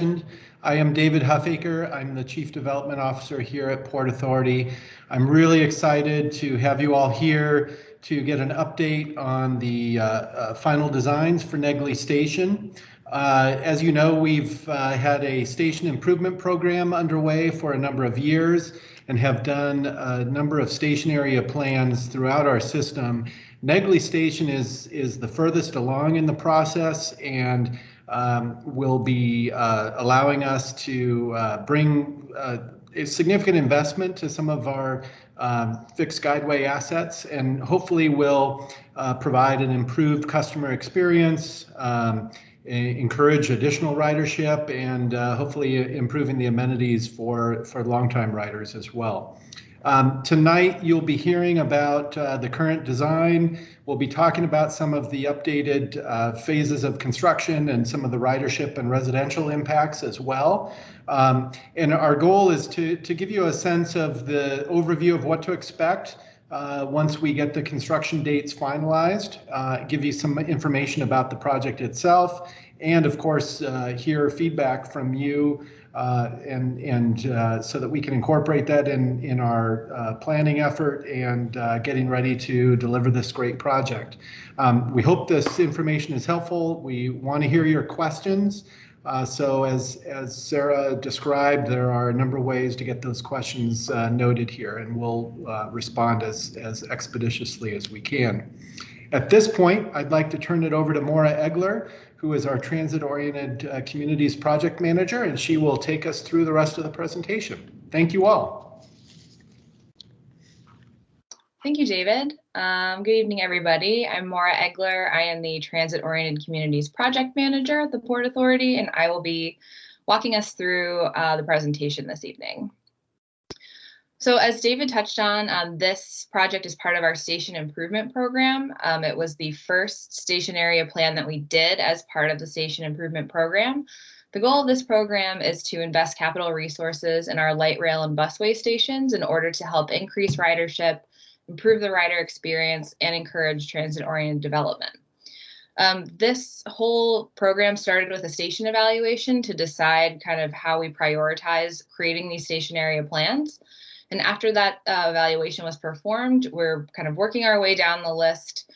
I am David Huffaker. I'm the Chief Development Officer here at Port Authority. I'm really excited to have you all here to get an update on the final designs for Negley Station. As you know, we've had a station improvement program underway for a number of years and have done a number of station area plans throughout our system. Negley Station is the furthest along in the process and will be allowing us to bring a significant investment to some of our fixed guideway assets, and hopefully will provide an improved customer experience, encourage additional ridership, and hopefully improving the amenities for longtime riders as well. Tonight, you'll be hearing about the current design. We'll be talking about some of the updated phases of construction and some of the ridership and residential impacts as well. And our goal is to give you a sense of the overview of what to expect once we get the construction dates finalized, give you some information about the project itself, and of course, hear feedback from you so that we can incorporate that in our planning effort and getting ready to deliver this great project. We hope this information is helpful. We want to hear your questions. So as Sarah described, there are a number of ways to get those questions noted here, and we'll respond as expeditiously as we can. At this point, I'd like to turn it over to Maura Egler, who is our Transit-Oriented Communities Project Manager, and she will take us through the rest of the presentation. Thank you all. Thank you, David. Good evening, everybody. I'm Maura Egler. I am the Transit-Oriented Communities Project Manager at the Port Authority, and I will be walking us through the presentation this evening. So as David touched on, this project is part of our station improvement program. It was the first station area plan that we did as part of the station improvement program. The goal of this program is to invest capital resources in our light rail and busway stations in order to help increase ridership, improve the rider experience, and encourage transit-oriented development. This whole program started with a station evaluation to decide kind of how we prioritize creating these station area plans. And after that evaluation was performed, we're kind of working our way down the list,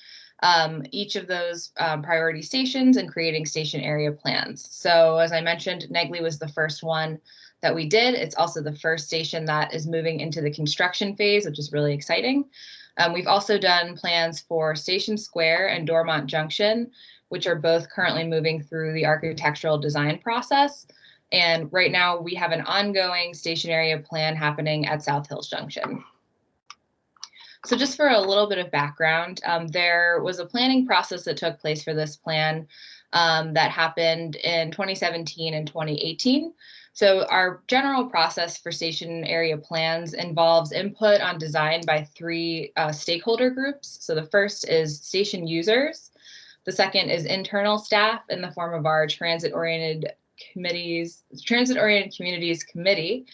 each of those priority stations, and creating station area plans. So as I mentioned, Negley was the first one that we did. It's also the first station that is moving into the construction phase, which is really exciting. We've also done plans for Station Square and Dormont Junction, which are both currently moving through the architectural design process. And right now we have an ongoing station area plan happening at South Hills Junction. So just for a little bit of background, there was a planning process that took place for this plan that happened in 2017 and 2018. So our general process for station area plans involves input on design by three stakeholder groups. So the first is station users. The second is internal staff in the form of our Transit-Oriented Communities Committee,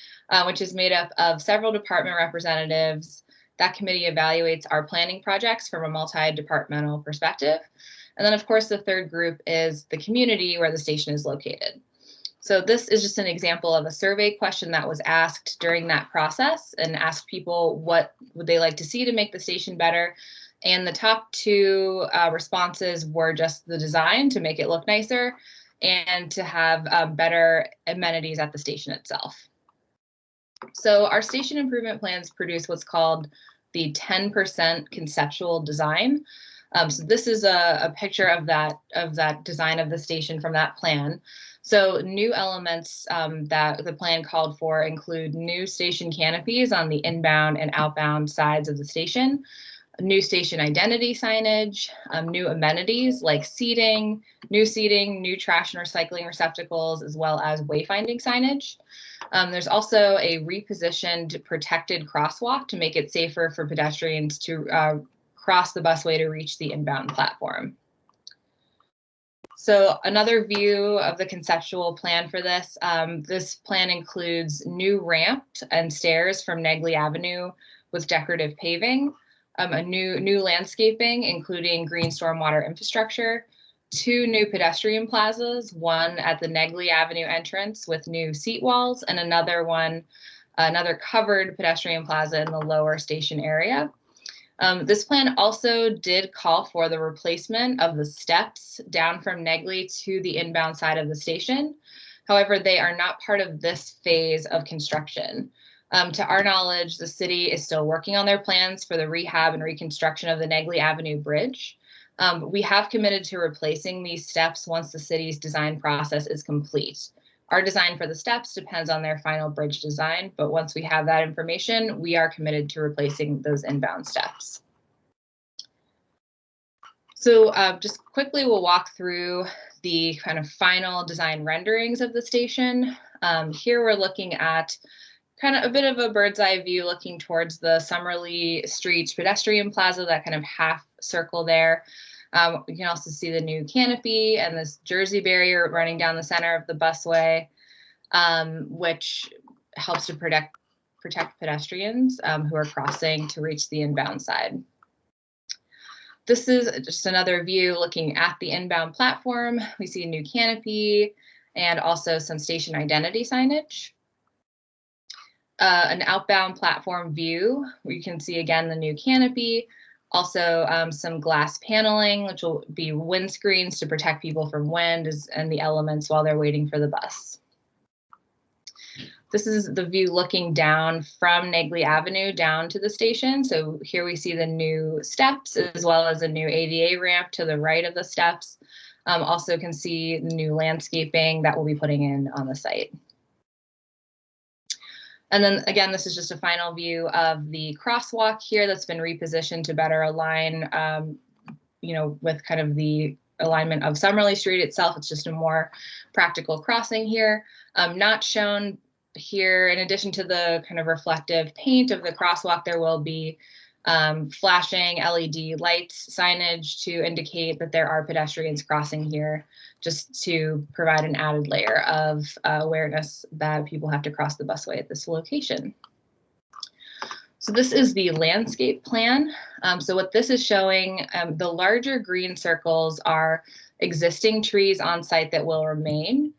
which is made up of several department representatives. That committee evaluates our planning projects from a multi-departmental perspective. And then, of course, the third group is the community where the station is located. So this is just an example of a survey question that was asked during that process and asked people what would they like to see to make the station better. And the top two responses were just the design to make it look nicer and to have better amenities at the station itself. So our station improvement plans produce what's called the 10% conceptual design. So this is a picture of that design of the station from that plan. So new elements that the plan called for include new station canopies on the inbound and outbound sides of the station, new station identity signage, new amenities like seating, new trash and recycling receptacles, as well as wayfinding signage. There's also a repositioned protected crosswalk to make it safer for pedestrians to cross the busway to reach the inbound platform. So another view of the conceptual plan for this, this plan includes new ramp and stairs from Negley Avenue with decorative paving, a new landscaping, including green stormwater infrastructure, 2 new pedestrian plazas, one at the Negley Avenue entrance with new seat walls, and another covered pedestrian plaza in the lower station area. This plan also did call for the replacement of the steps down from Negley to the inbound side of the station. However, they are not part of this phase of construction. To our knowledge, the city is still working on their plans for the rehab and reconstruction of the Negley Avenue Bridge. We have committed to replacing these steps once the city's design process is complete. Our design for the steps depends on their final bridge design, but once we have that information, we are committed to replacing those inbound steps. So just quickly, we'll walk through the kind of final design renderings of the station. Here we're looking at kind of a bit of a bird's eye view looking towards the Summerlee Street pedestrian plaza, that kind of half circle there. You can also see the new canopy and this Jersey barrier running down the center of the busway, which helps to protect pedestrians who are crossing to reach the inbound side. This is just another view looking at the inbound platform. We see a new canopy and also some station identity signage. An outbound platform view, where you can see again the new canopy, also some glass paneling, which will be windscreens to protect people from wind and the elements while they're waiting for the bus. This is the view looking down from Negley Avenue down to the station. So here we see the new steps as well as a new ADA ramp to the right of the steps. Also can see the new landscaping that we'll be putting in on the site. And then again, this is just a final view of the crosswalk here that's been repositioned to better align, with kind of the alignment of Summerlee Street itself. It's just a more practical crossing here. Not shown here, in addition to the kind of reflective paint of the crosswalk, there will be flashing LED lights signage to indicate that there are pedestrians crossing here, just to provide an added layer of awareness that people have to cross the busway at this location. So this is the landscape plan. So what this is showing, the larger green circles are existing trees on site that will remain.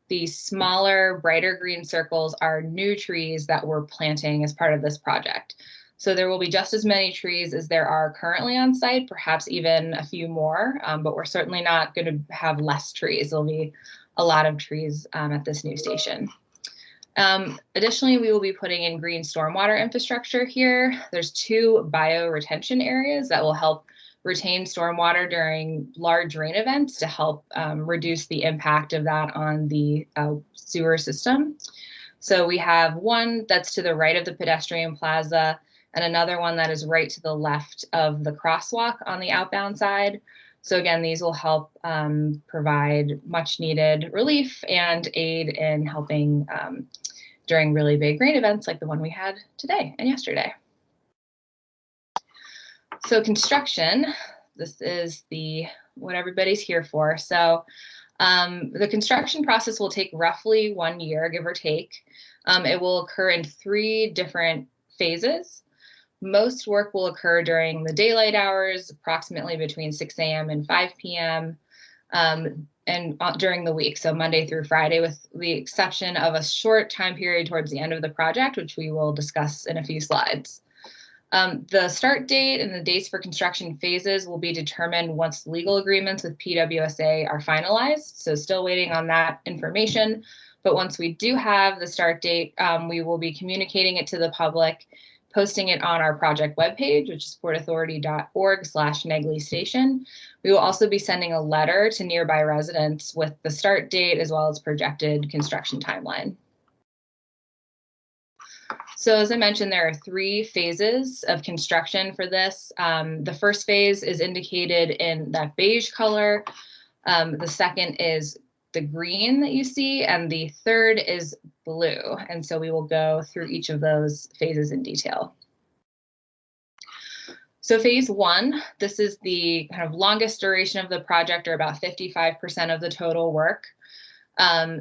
The smaller, brighter green circles are new trees that we're planting as part of this project. So there will be just as many trees as there are currently on site, perhaps even a few more, but we're certainly not going to have less trees. There'll be a lot of trees at this new station. Additionally, we will be putting in green stormwater infrastructure here. There's 2 bioretention areas that will help retain stormwater during large rain events to help reduce the impact of that on the sewer system. So we have one that's to the right of the pedestrian plaza and another one that is right to the left of the crosswalk on the outbound side. So again, these will help provide much needed relief and aid in helping during really big rain events like the one we had today and yesterday. So construction, this is what everybody's here for. So the construction process will take roughly 1 year, give or take. It will occur in 3 different phases. Most work will occur during the daylight hours, approximately between 6 a.m. and 5 p.m. And during the week, so Monday through Friday, with the exception of a short time period towards the end of the project, which we will discuss in a few slides. The start date and the dates for construction phases will be determined once legal agreements with PWSA are finalized. So still waiting on that information. But once we do have the start date, we will be communicating it to the public, posting it on our project webpage, which is portauthority.org/Negley Station. We will also be sending a letter to nearby residents with the start date as well as projected construction timeline. So as I mentioned, there are 3 phases of construction for this. The first phase is indicated in that beige color. The second is the green that you see, and the third is blue. And so we will go through each of those phases in detail. So phase 1, this is the kind of longest duration of the project, or about 55% of the total work.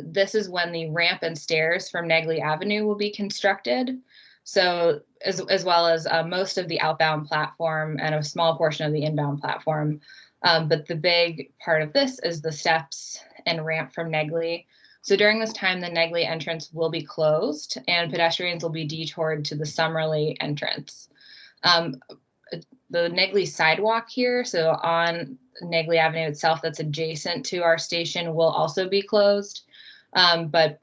This is when the ramp and stairs from Negley Avenue will be constructed. So as well as most of the outbound platform and a small portion of the inbound platform. But the big part of this is the steps and ramp from Negley. So during this time, the Negley entrance will be closed and pedestrians will be detoured to the Summerlee entrance. The Negley sidewalk here, so on Negley Avenue itself that's adjacent to our station, will also be closed. But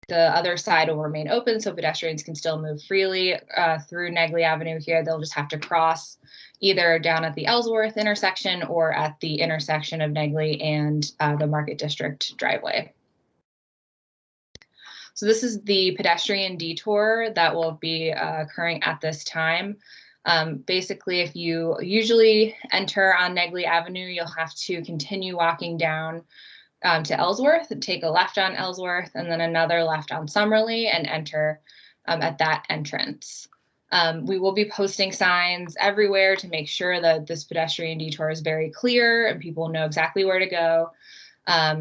the other side will remain open so pedestrians can still move freely through Negley Avenue here. They'll just have to cross either down at the Ellsworth intersection or at the intersection of Negley and the Market District driveway. So this is the pedestrian detour that will be occurring at this time. Basically, if you usually enter on Negley Avenue, you'll have to continue walking down to Ellsworth and take a left on Ellsworth and then another left on Summerlee and enter at that entrance. We will be posting signs everywhere to make sure that this pedestrian detour is very clear and people know exactly where to go.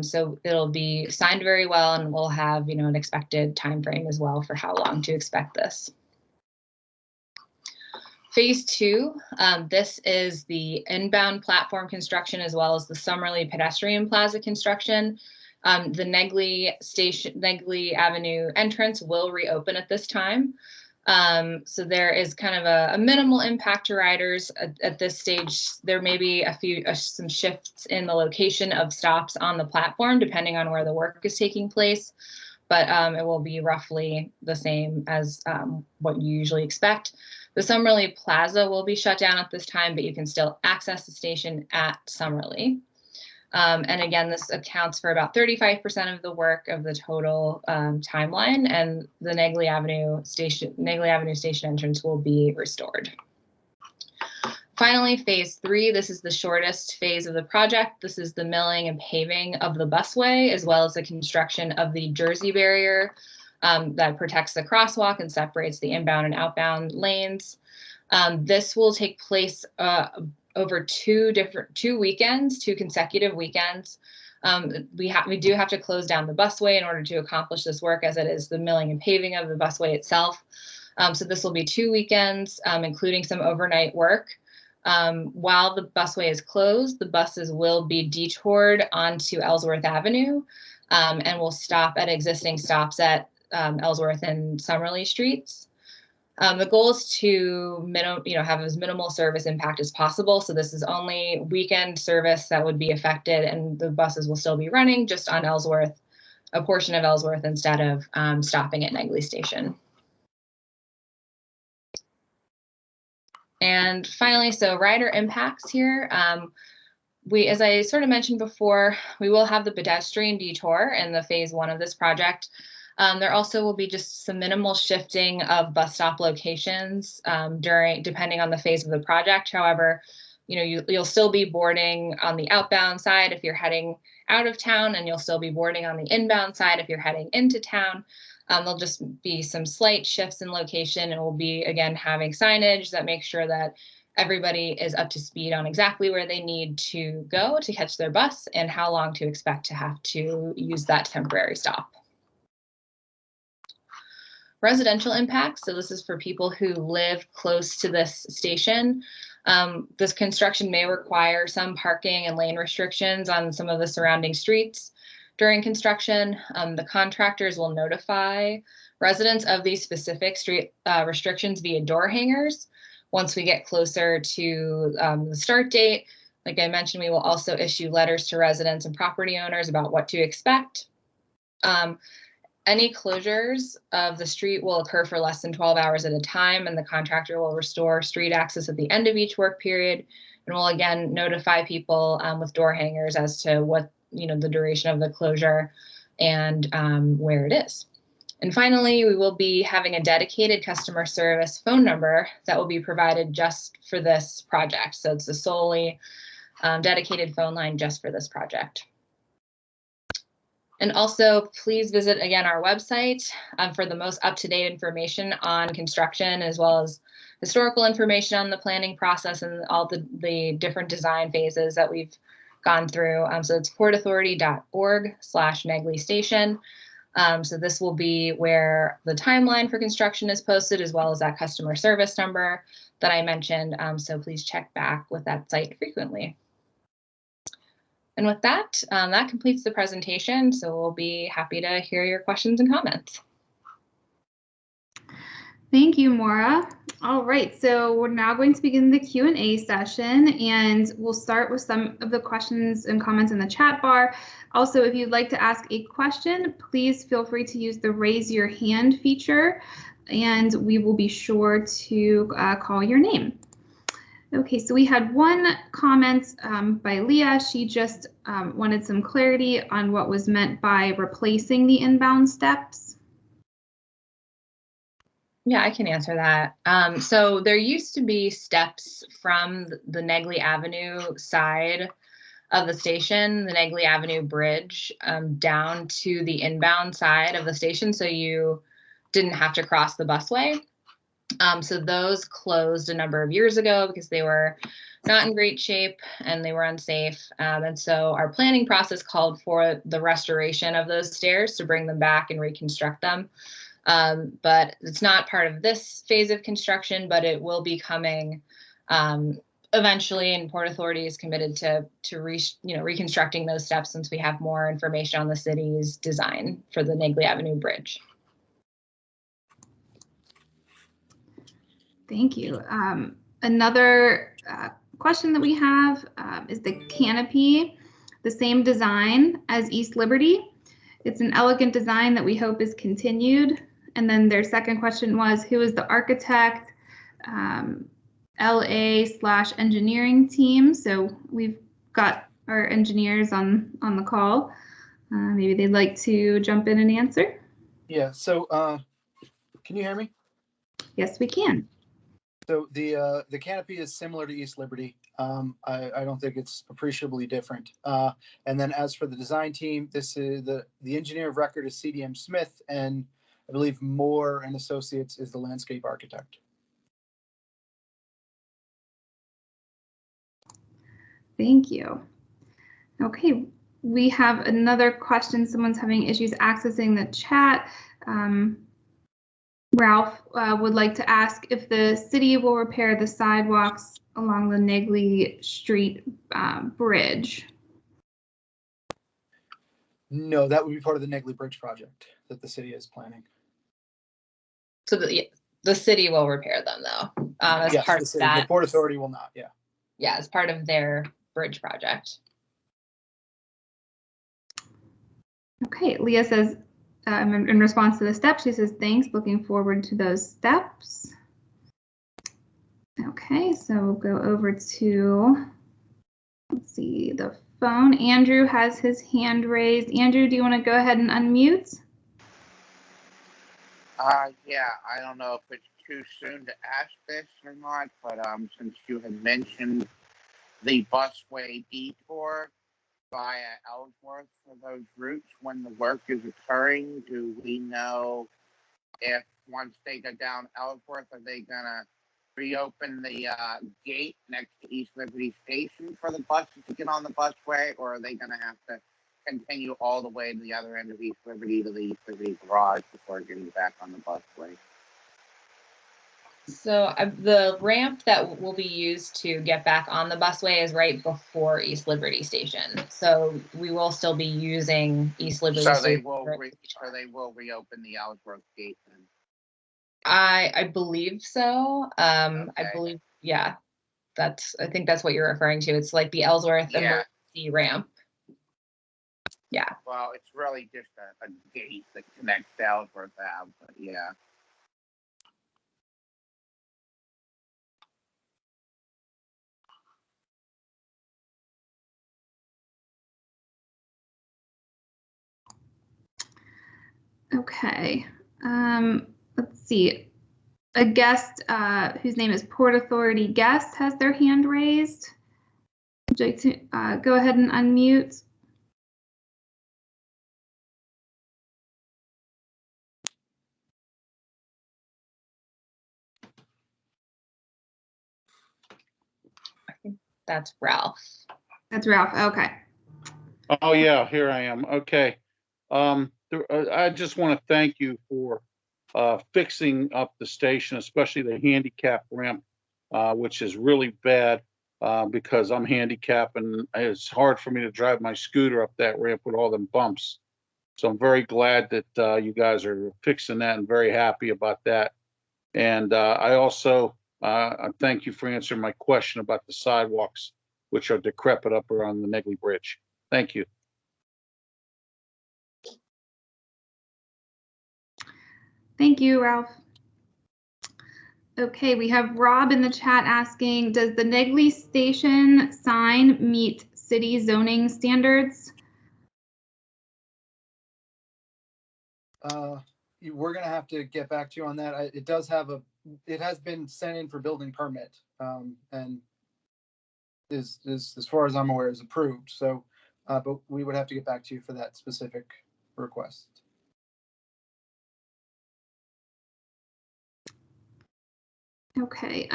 So it'll be signed very well, and we'll have, an expected time frame as well for how long to expect this. Phase 2, this is the inbound platform construction as well as the Summerlee pedestrian plaza construction. The Negley Avenue entrance will reopen at this time. So there is kind of a minimal impact to riders at this stage. There may be some shifts in the location of stops on the platform depending on where the work is taking place, but it will be roughly the same as what you usually expect. The Summerlee Plaza will be shut down at this time, but you can still access the station at Summerlee. And again, this accounts for about 35% of the work of the total timeline, and the Negley Avenue Station entrance will be restored. Finally, phase 3, this is the shortest phase of the project. This is the milling and paving of the busway, as well as the construction of the Jersey barrier that protects the crosswalk and separates the inbound and outbound lanes. This will take place over two consecutive weekends. We do have to close down the busway in order to accomplish this work, as it is the milling and paving of the busway itself. So this will be 2 weekends, including some overnight work. While the busway is closed, the buses will be detoured onto Ellsworth Avenue and will stop at existing stops at Ellsworth and Summerlee streets. The goal is to have as minimal service impact as possible. So this is only weekend service that would be affected, and the buses will still be running just on Ellsworth, a portion of Ellsworth, instead of stopping at Negley Station. And finally, so rider impacts here. As I sort of mentioned before, we will have the pedestrian detour in the phase 1 of this project. There also will be just some minimal shifting of bus stop locations depending on the phase of the project. However, you'll still be boarding on the outbound side if you're heading out of town, and you'll still be boarding on the inbound side if you're heading into town. There'll just be some slight shifts in location, and we'll be, again, having signage that makes sure that everybody is up to speed on exactly where they need to go to catch their bus and how long to expect to have to use that temporary stop. Residential impacts, so this is for people who live close to this station. This construction may require some parking and lane restrictions on some of the surrounding streets during construction. The contractors will notify residents of these specific street restrictions via door hangers once we get closer to the start date. Like I mentioned, we will also issue letters to residents and property owners about what to expect. Any closures of the street will occur for less than 12 hours at a time, and the contractor will restore street access at the end of each work period, and will again notify people with door hangers as to what the duration of the closure and where it is. And finally, we will be having a dedicated customer service phone number that will be provided just for this project. So it's a solely dedicated phone line just for this project. And also, please visit, again, our website for the most up-to-date information on construction, as well as historical information on the planning process and all the different design phases that we've gone through. So it's portauthority.org/Negley Station. So this will be where the timeline for construction is posted, as well as that customer service number that I mentioned. So please check back with that site frequently. And with that, that completes the presentation. So we'll be happy to hear your questions and comments. Thank you, Maura. All right, so we're now going to begin the Q&A session, and we'll start with some of the questions and comments in the chat bar. Also, if you'd like to ask a question, please feel free to use the raise your hand feature, and we will be sure to call your name. Okay, so we had one comment by Leah. She just wanted some clarity on what was meant by replacing the inbound steps. Yeah, I can answer that. So there used to be steps from the Negley Avenue side of the station, the Negley Avenue Bridge, down to the inbound side of the station, so you didn't have to cross the busway. So those closed a number of years ago because they were not in great shape and they were unsafe. And so our planning process called for the restoration of those stairs to bring them back and reconstruct them. But it's not part of this phase of construction, but it will be coming eventually, and Port Authority is committed to reconstructing those steps once we have more information on the city's design for the Negley Avenue Bridge. Thank you. Another question that we have is the canopy, the same design as East Liberty. It's an elegant design that we hope is continued. And then their second question was, who is the architect, LA/engineering team? So we've got our engineers on the call. Maybe they'd like to jump in and answer. Yeah, so can you hear me? Yes, we can. So the canopy is similar to East Liberty. I don't think it's appreciably different. And then as for the design team, this is the engineer of record is CDM Smith, and I believe Moore and Associates is the landscape architect. Thank you. Okay, we have another question. Someone's having issues accessing the chat. Ralph would like to ask if the city will repair the sidewalks along the Negley Street bridge. No, that would be part of the Negley Bridge project that the city is planning. So the city will repair them, though, as Yes, part of that. The Port Authority will not, yeah. Yeah, as part of their bridge project. Okay, Leah says, in response to the steps, she says, thanks, looking forward to those steps. Okay, so we'll go over to, let's see, the phone. Andrew has his hand raised. Andrew, do you want to go ahead and unmute? Yeah, I don't know if it's too soon to ask this or not, but since you had mentioned the busway detour via Ellsworth for those routes when the work is occurring, do we know if once they go down Ellsworth, are they gonna reopen the gate next to East Liberty Station for the buses to get on the busway, or are they gonna have to continue all the way to the other end of East Liberty to the East Liberty garage before getting back on the busway? So the ramp that will be used to get back on the busway is right before East Liberty Station. So we will still be using East Liberty So Station. they will reopen the Ellsworth gate then? I believe so. Okay. I believe, yeah, I think that's what you're referring to. It's like the Ellsworth emergency ramp. Yeah. Well, it's really just a gate that connects to Ellsworth Ave, but yeah. Okay, let's see. A guest whose name is Port Authority Guest has their hand raised. Would you like to go ahead and unmute? I think that's Ralph. That's Ralph. Okay. Oh yeah, here I am. Okay. I just want to thank you for fixing up the station, especially the handicap ramp, which is really bad. because I'm handicapped and it's hard for me to drive my scooter up that ramp with all them bumps. So I'm very glad that you guys are fixing that and very happy about that. And I also thank you for answering my question about the sidewalks, which are decrepit up around the Negley Bridge. Thank you. Thank you, Ralph. Okay, we have Rob in the chat asking, does the Negley Station sign meet city zoning standards? We're gonna have to get back to you on that. It does have it has been sent in for building permit, and is as far as I'm aware is approved. So, but we would have to get back to you for that specific request. Okay,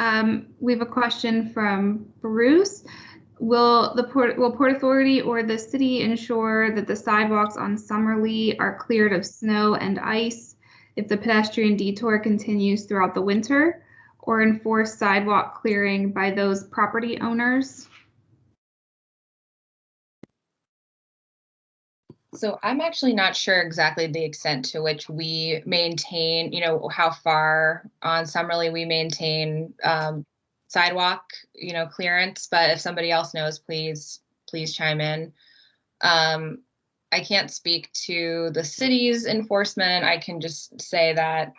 we have a question from Bruce. Will Port Authority or the city ensure that the sidewalks on Summerlee are cleared of snow and ice if the pedestrian detour continues throughout the winter, or enforce sidewalk clearing by those property owners? So I'm actually not sure exactly the extent to which we maintain, how far on Summerlee we maintain sidewalk, clearance. But if somebody else knows, please chime in. I can't speak to the city's enforcement. I can just say that,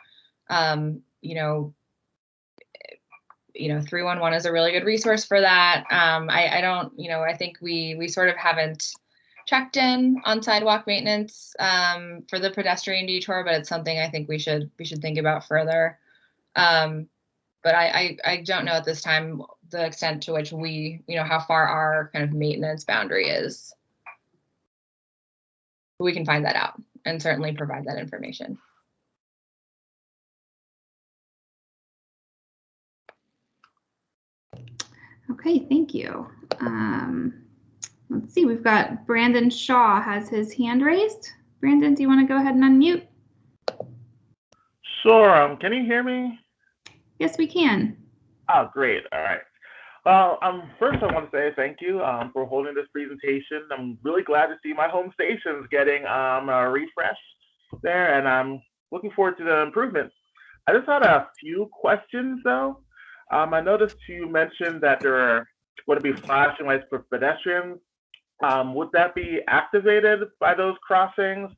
311 is a really good resource for that. I don't, I think we sort of haven't checked in on sidewalk maintenance for the pedestrian detour, but it's something I think we should think about further. But I don't know at this time the extent to which we, how far our kind of maintenance boundary is. We can find that out and certainly provide that information. Okay, thank you. Let's see, we've got Brandon Shaw has his hand raised. Brandon, do you want to go ahead and unmute? Sure. Can you hear me? Yes, we can. Oh, great. All right. Well, first I want to say thank you for holding this presentation. I'm really glad to see my home stations getting a refresh there, and I'm looking forward to the improvements. I just had a few questions though. I noticed you mentioned that there are going to be flashing lights for pedestrians. Would that be activated by those crossings?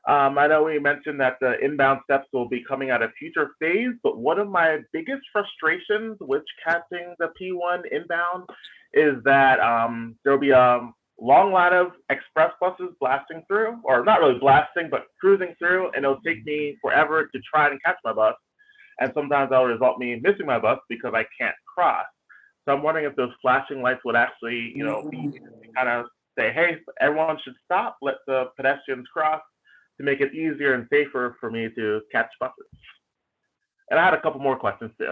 I know we mentioned that the inbound steps will be coming at a future phase, but one of my biggest frustrations with catching the P1 inbound is that there'll be a long line of express buses blasting through, or not really blasting, but cruising through, and it'll take me forever to try and catch my bus. And sometimes that'll result me missing my bus because I can't cross. So I'm wondering if those flashing lights would actually, be kind of say, hey, everyone should stop, let the pedestrians cross, to make it easier and safer for me to catch buses. And I had a couple more questions too.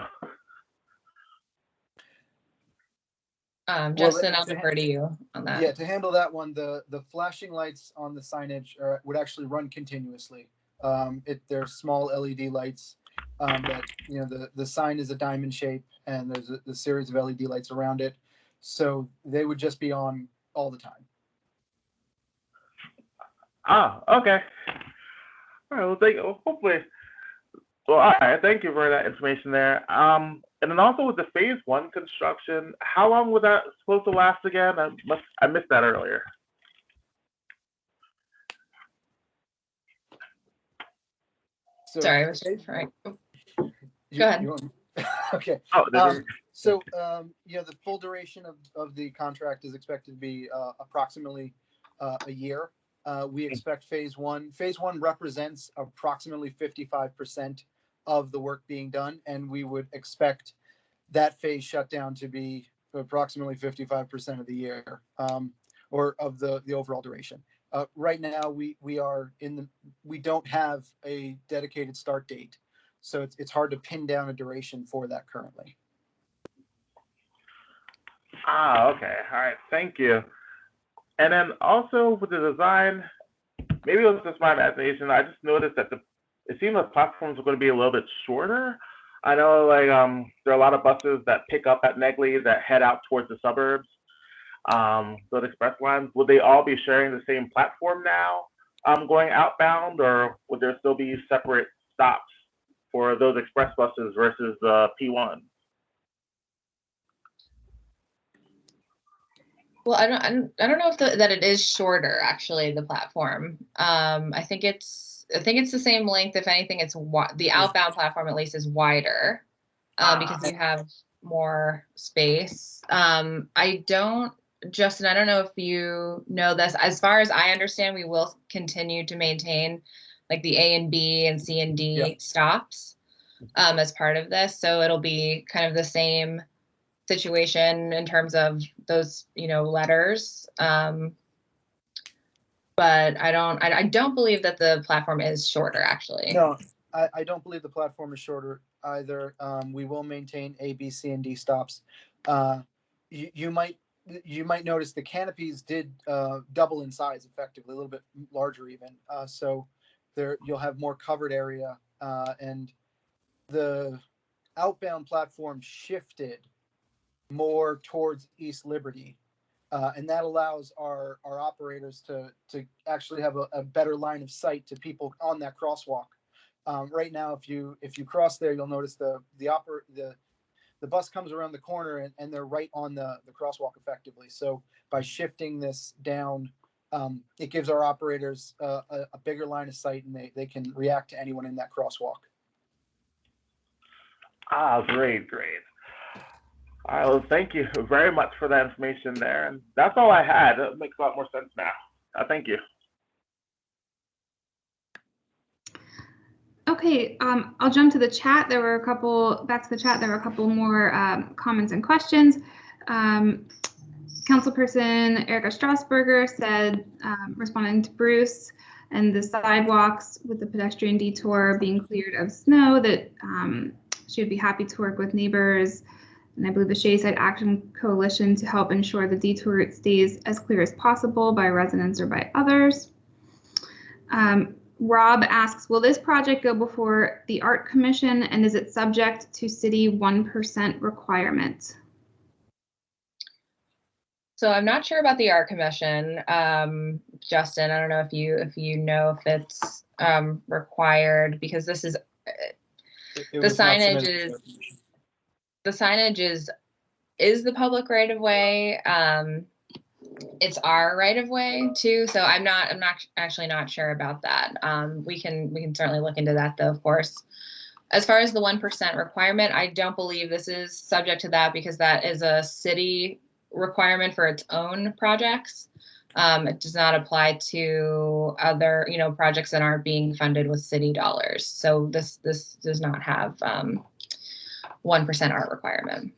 Justin, I'll defer to you on that. Yeah, to handle that one, the flashing lights on the signage would actually run continuously. They're small LED lights that, the sign is a diamond shape and there's a series of LED lights around it. So they would just be on all the time. Ah, okay. All right, well, hopefully. Well, all right, thank you for that information there. And then also with the phase 1 construction, how long was that supposed to last again? I missed that earlier. So, Sorry, I was right. Go ahead. Okay. Oh, the full duration of the contract is expected to be approximately a year. We expect phase 1. Phase 1 represents approximately 55% of the work being done, and we would expect that phase shutdown to be approximately 55% of the year, or of the overall duration. Right now, we don't have a dedicated start date, so it's hard to pin down a duration for that currently. Ah, okay. All right. Thank you. And then also with the design, maybe it was just my imagination. I just noticed that it seemed like platforms were going to be a little bit shorter. I know like there are a lot of buses that pick up at Negley that head out towards the suburbs. Those express lines, would they all be sharing the same platform now, going outbound, or would there still be separate stops for those express buses versus the P1? Well, I don't know if that it is shorter actually, the platform. I think it's the same length. If anything, it's the outbound platform at least is wider, because you have more space. Justin, I don't know if you know this. As far as I understand, we will continue to maintain like the A and B and C and D stops as part of this. So it'll be kind of the same situation in terms of those, letters. But I don't believe that the platform is shorter actually. No, I don't believe the platform is shorter either. We will maintain A, B, C, and D stops. You might notice the canopies did double in size effectively, a little bit larger even. So there you'll have more covered area, and the outbound platform shifted more towards East Liberty. And that allows our operators to actually have a better line of sight to people on that crosswalk. Right now, if you cross there, you'll notice the bus comes around the corner and they're right on the crosswalk effectively. So by shifting this down, it gives our operators a bigger line of sight, and they can react to anyone in that crosswalk. Great. All right, well, thank you very much for that information there. And that's all I had. It makes a lot more sense now. Thank you. Okay, I'll jump to the chat. There were a couple more comments and questions. Councilperson Erica Strasburger said, responding to Bruce, and the sidewalks with the pedestrian detour being cleared of snow, that she would be happy to work with neighbors and I believe the Shayside Action Coalition to help ensure the detour route stays as clear as possible by residents or by others. Rob asks, will this project go before the Art Commission, and is it subject to city 1% requirement? So I'm not sure about the Art Commission, Justin. I don't know if you know if it's required, because this is the signage is the public right of way. It's our right of way too, so I'm actually not sure about that. We can certainly look into that though, of course. As far as the 1% requirement, I don't believe this is subject to that, because that is a city requirement for its own projects. It does not apply to other, projects that aren't being funded with city dollars. So this does not have 1% art requirement.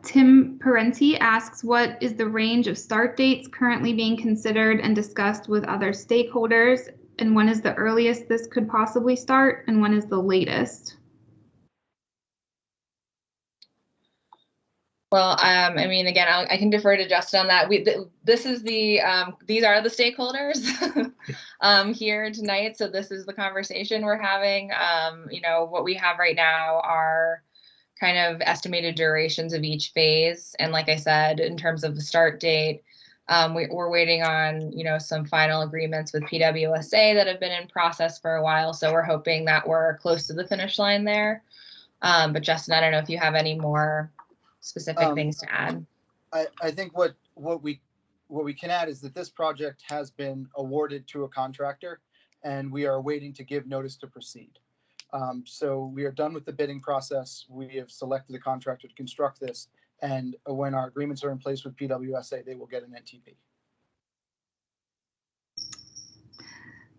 Tim Parenti asks, what is the range of start dates currently being considered and discussed with other stakeholders? And when is the earliest this could possibly start? And when is the latest? Well, again, I can defer to Justin on that. These are the stakeholders here tonight. So this is the conversation we're having. What we have right now are kind of estimated durations of each phase. And like I said, in terms of the start date, we're waiting on, some final agreements with PWSA that have been in process for a while. So we're hoping that we're close to the finish line there. But Justin, I don't know if you have any more specific things to add. I think what we can add is that this project has been awarded to a contractor, and we are waiting to give notice to proceed. So we are done with the bidding process. We have selected a contractor to construct this, and when our agreements are in place with PWSA, they will get an NTP.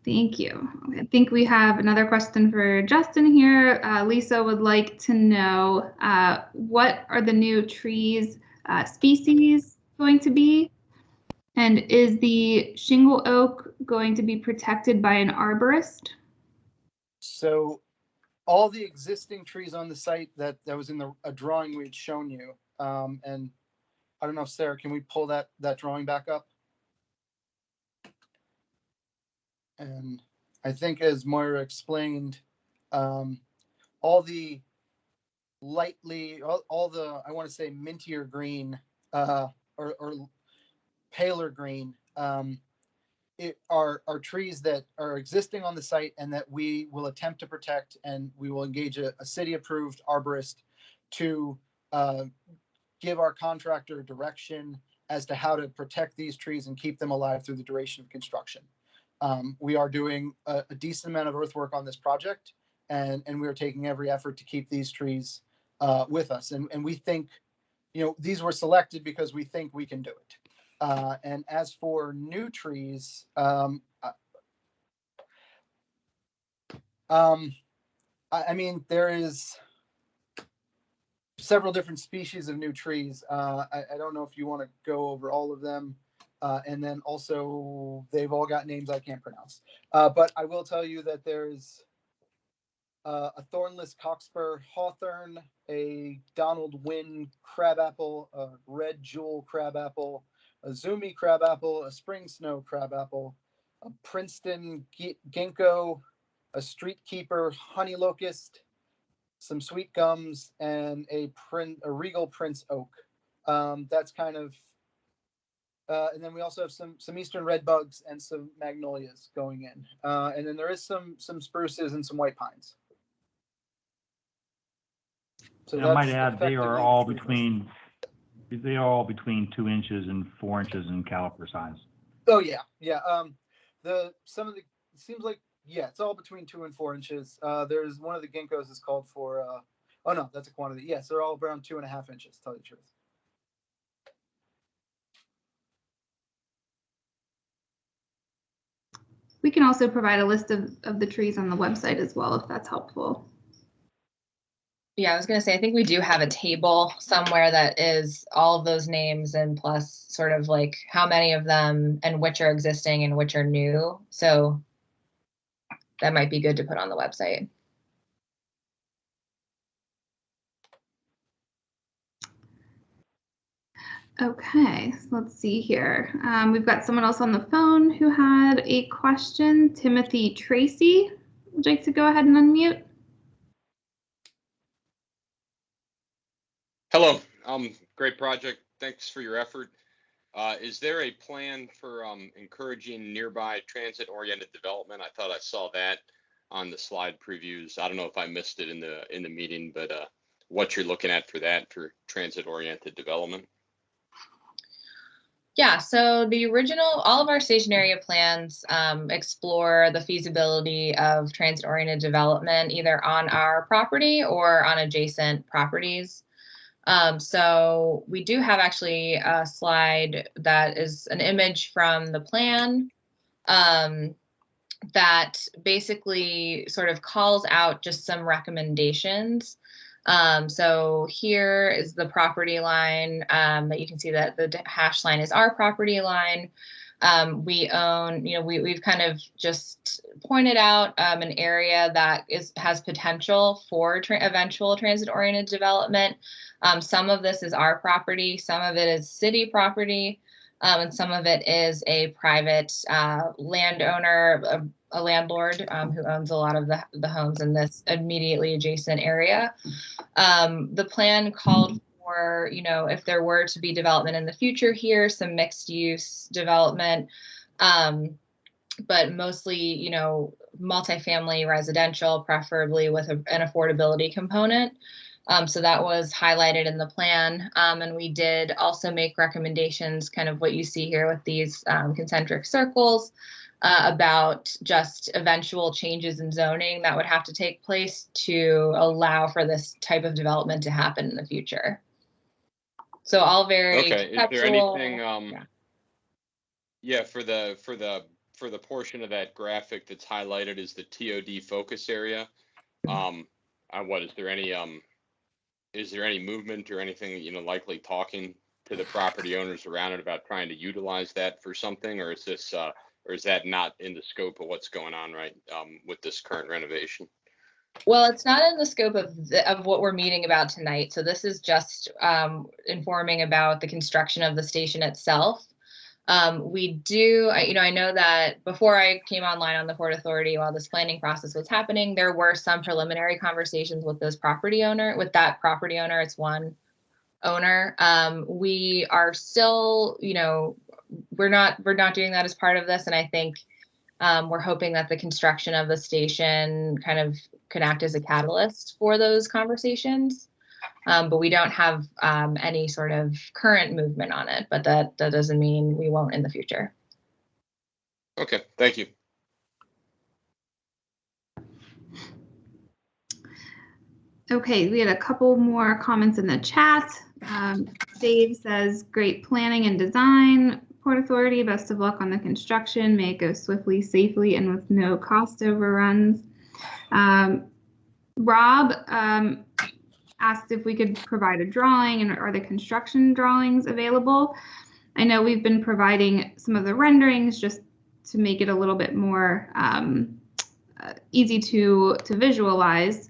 Thank you. I think we have another question for Justin here. Lisa would like to know, what are the new trees species going to be? And is the shingle oak going to be protected by an arborist? So all the existing trees on the site that was in a drawing we had shown you, and I don't know if Sarah, can we pull that drawing back up? And I think, as Moira explained, All the lightly, all the, I want to say mintier green, or paler green, are trees that are existing on the site and that we will attempt to protect, and we will engage a city-approved arborist to give our contractor direction as to how to protect these trees and keep them alive through the duration of construction. We are doing a decent amount of earthwork on this project, and we are taking every effort to keep these trees with us. And we think, these were selected because we think we can do it. And as for new trees, I mean, there is several different species of new trees. I don't know if you want to go over all of them. And then also, they've all got names I can't pronounce. But I will tell you that there's a thornless cockspur hawthorn, a Donald Wynn crabapple, a red jewel crabapple, a Zumi crabapple, a spring snow crabapple, a Princeton ginkgo, a street keeper honey locust, some sweet gums, and a regal prince oak. That's kind of, and then we also have some eastern red bugs and some magnolias going in, and then there is some spruces and some white pines. So I might add they are all between 2 inches and 4 inches in caliper size. Oh yeah. It seems like, yeah, it's all between 2 and 4 inches. There's one of the ginkgos is called for, oh no, that's a quantity. Yes, they're all around 2.5 inches, to tell you the truth. We can also provide a list of the trees on the website as well, if that's helpful. Yeah, I was going to say, I think we do have a table somewhere that is all of those names and plus sort of like how many of them and which are existing and which are new. So that might be good to put on the website. Okay, so let's see here. We've got someone else on the phone who had a question. Timothy Tracy, would you like to go ahead and unmute? Hello, great project. Thanks for your effort. Is there a plan for encouraging nearby transit-oriented development? I thought I saw that on the slide previews. I don't know if I missed it in the meeting, but what you're looking at for that for transit-oriented development? Yeah, so the original, all of our station area plans explore the feasibility of transit-oriented development either on our property or on adjacent properties. So we do have actually a slide that is an image from the plan that basically sort of calls out just some recommendations. So here is the property line that you can see that the hash line is our property line. We own, we've kind of just pointed out an area that has potential for eventual transit-oriented development. Some of this is our property, some of it is city property, and some of it is a private landowner, a landlord who owns a lot of the homes in this immediately adjacent area. The plan called for, if there were to be development in the future here, some mixed use development, but mostly, multifamily residential, preferably with an affordability component. So that was highlighted in the plan. And we did also make recommendations, kind of what you see here with these concentric circles, about just eventual changes in zoning that would have to take place to allow for this type of development to happen in the future. So all very okay. conceptual. Is there anything? Yeah, for the portion of that graphic that's highlighted is the TOD focus area. What is there any is there any movement or anything, likely talking to the property owners around it about trying to utilize that for something, or is this or is that not in the scope of what's going on with this current renovation? Well, it's not in the scope of what we're meeting about tonight. So this is just informing about the construction of the station itself. We do, I know that before I came online on the Port Authority, while this planning process was happening, there were some preliminary conversations with that property owner. It's one owner. We are still, we're not doing that as part of this. And I think we're hoping that the construction of the station kind of could act as a catalyst for those conversations. But we don't have any sort of current movement on it, but that doesn't mean we won't in the future. Okay, thank you. Okay, we had a couple more comments in the chat. Dave says, great planning and design, Port Authority. Best of luck on the construction. May it go swiftly, safely, and with no cost overruns. Rob asked if we could provide a drawing, and are the construction drawings available? I know we've been providing some of the renderings just to make it a little bit more easy to visualize.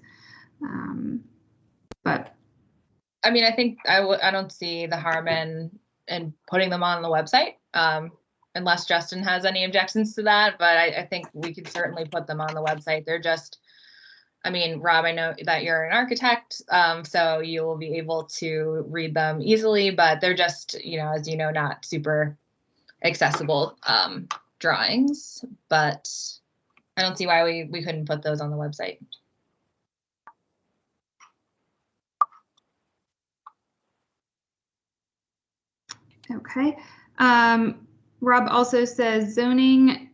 But I mean, I think I don't see the harm in putting them on the website, unless Justin has any objections to that. But I think we could certainly put them on the website. They're just, I mean, Rob, I know that you're an architect, so you will be able to read them easily, but they're just, as you know, not super accessible drawings. But I don't see why we couldn't put those on the website. Okay. Rob also says zoning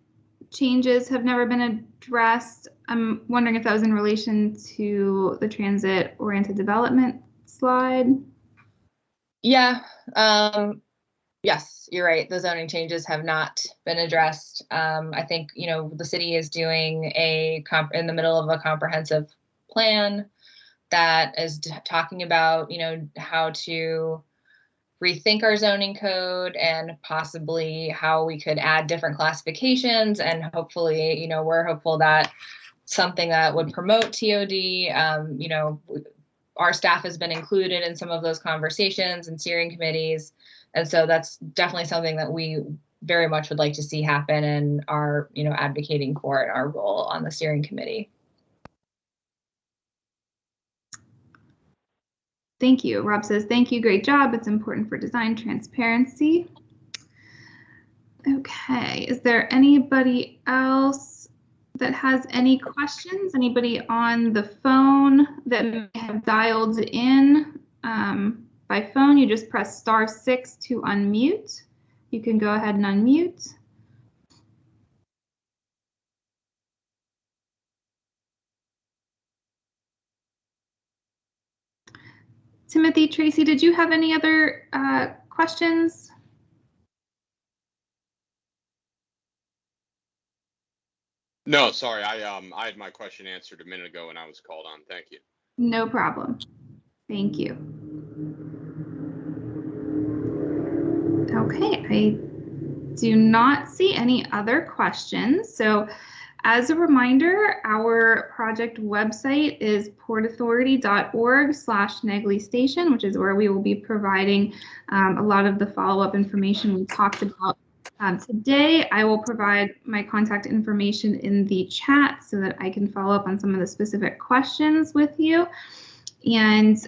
changes have never been addressed. I'm wondering if that was in relation to the transit-oriented development slide. Yeah. Yes, you're right. The zoning changes have not been addressed. I think, the city is doing in the middle of a comprehensive plan that is talking about, how to rethink our zoning code and possibly how we could add different classifications. And hopefully, we're hopeful that something that would promote TOD, our staff has been included in some of those conversations and steering committees. And so that's definitely something that we very much would like to see happen and are, advocating for in our role on the steering committee. Thank you. Rob says, thank you. Great job. It's important for design transparency. Okay. Is there anybody else that has any questions? Anybody on the phone that may have dialed in by phone? You just press *6 to unmute. You can go ahead and unmute. Timothy, Tracy, did you have any other questions? No, sorry. I had my question answered a minute ago when I was called on. Thank you. No problem. Thank you. Okay, I do not see any other questions. So as a reminder, our project website is portauthority.org/Negley Station, which is where we will be providing a lot of the follow-up information we talked about today. I will provide my contact information in the chat so that I can follow up on some of the specific questions with you. And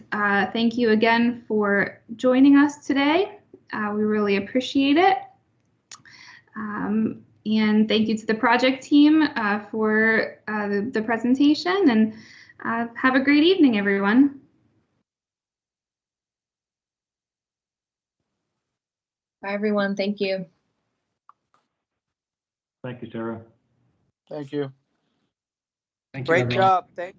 thank you again for joining us today. We really appreciate it. And thank you to the project team for the presentation, and have a great evening, everyone. Bye, everyone. Thank you. Thank you, Sarah. Thank you. Thank you, Great everyone. job. Thank